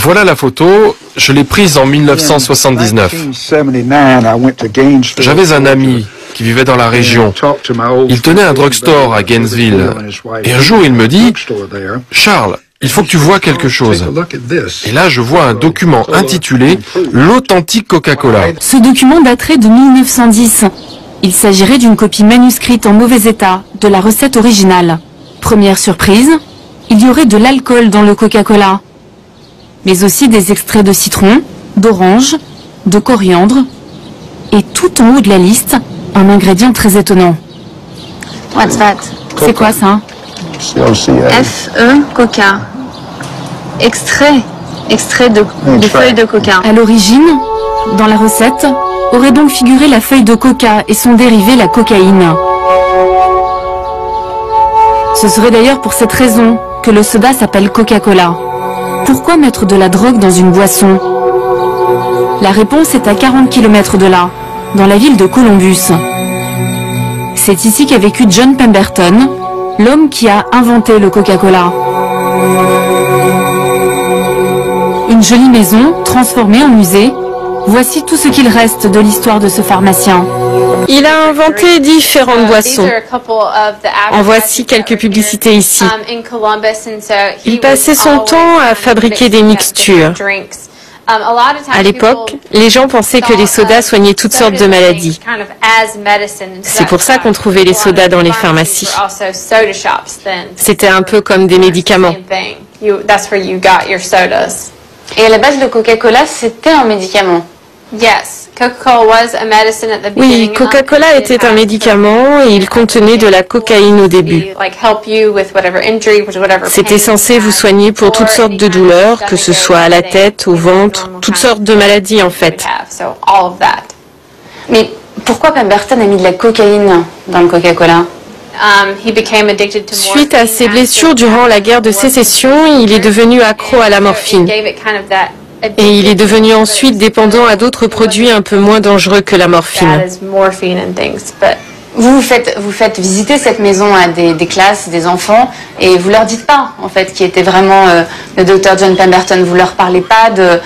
Voilà la photo, je l'ai prise en 1979. J'avais un ami qui vivait dans la région. Il tenait un drugstore à Gainesville. Et un jour, il me dit « Charles, il faut que tu vois quelque chose. » Et là, je vois un document intitulé « L'authentique Coca-Cola ». Ce document daterait de 1910. Il s'agirait d'une copie manuscrite en mauvais état de la recette originale. Première surprise, il y aurait de l'alcool dans le Coca-Cola, mais aussi des extraits de citron, d'orange, de coriandre, et tout en haut de la liste, un ingrédient très étonnant. What's that? C'est quoi ça? F-E, Coca. Extrait de feuilles de coca. À l'origine, dans la recette, aurait donc figuré la feuille de coca et son dérivé, la cocaïne. Ce serait d'ailleurs pour cette raison que le soda s'appelle Coca-Cola. Pourquoi mettre de la drogue dans une boisson? La réponse est à 40 km de là, dans la ville de Columbus. C'est ici qu'a vécu John Pemberton, l'homme qui a inventé le Coca-Cola. Une jolie maison, transformée en musée. Voici tout ce qu'il reste de l'histoire de ce pharmacien. Il a inventé différentes boissons. En voici quelques publicités ici. Il passait son temps à fabriquer des mixtures. À l'époque, les gens pensaient que les sodas soignaient toutes sortes de maladies. C'est pour ça qu'on trouvait les sodas dans les pharmacies. C'était un peu comme des médicaments. Et à la base, le Coca-Cola, c'était un médicament. Oui, Coca-Cola était un médicament et il contenait de la cocaïne au début. C'était censé vous soigner pour toutes sortes de douleurs, que ce soit à la tête, au ventre, toutes sortes de maladies en fait. Mais pourquoi Pemberton a mis de la cocaïne dans le Coca-Cola? Suite à ses blessures durant la guerre de sécession, il est devenu accro à la morphine. Et il est devenu ensuite dépendant à d'autres produits un peu moins dangereux que la morphine. Vous faites visiter cette maison à des classes, des enfants, et vous leur dites pas, en fait, qui était vraiment le docteur John Pemberton. Vous leur parlez pas de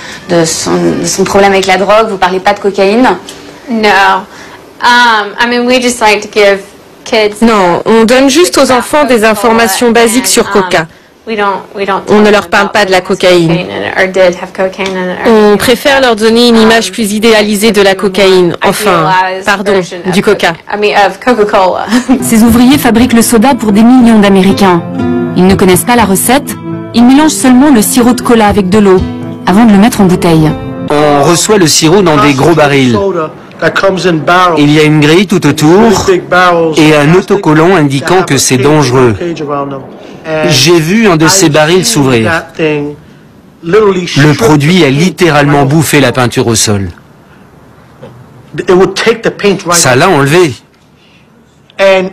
son problème avec la drogue, vous parlez pas de cocaïne? Non, on donne juste aux enfants des informations basiques sur Coca. On ne leur parle pas de la cocaïne. On préfère leur donner une image plus idéalisée de la cocaïne. Enfin, pardon, du Coca. Ces ouvriers fabriquent le soda pour des millions d'Américains. Ils ne connaissent pas la recette, ils mélangent seulement le sirop de cola avec de l'eau, avant de le mettre en bouteille. On reçoit le sirop dans des gros barils. Il y a une grille tout autour et un autocollant indiquant que c'est dangereux. J'ai vu un de ces barils s'ouvrir. Le produit a littéralement bouffé la peinture au sol. Ça l'a enlevé. En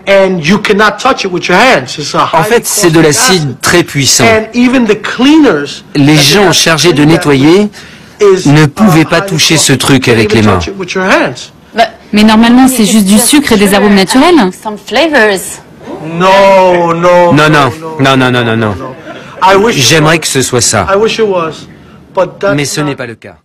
fait, c'est de l'acide très puissant. Les gens chargés de nettoyer ne pouvaient pas toucher ce truc avec les mains. Mais normalement, c'est juste du sucre et des arômes naturels. Non, non. J'aimerais que ce soit ça. Mais ce n'est pas le cas.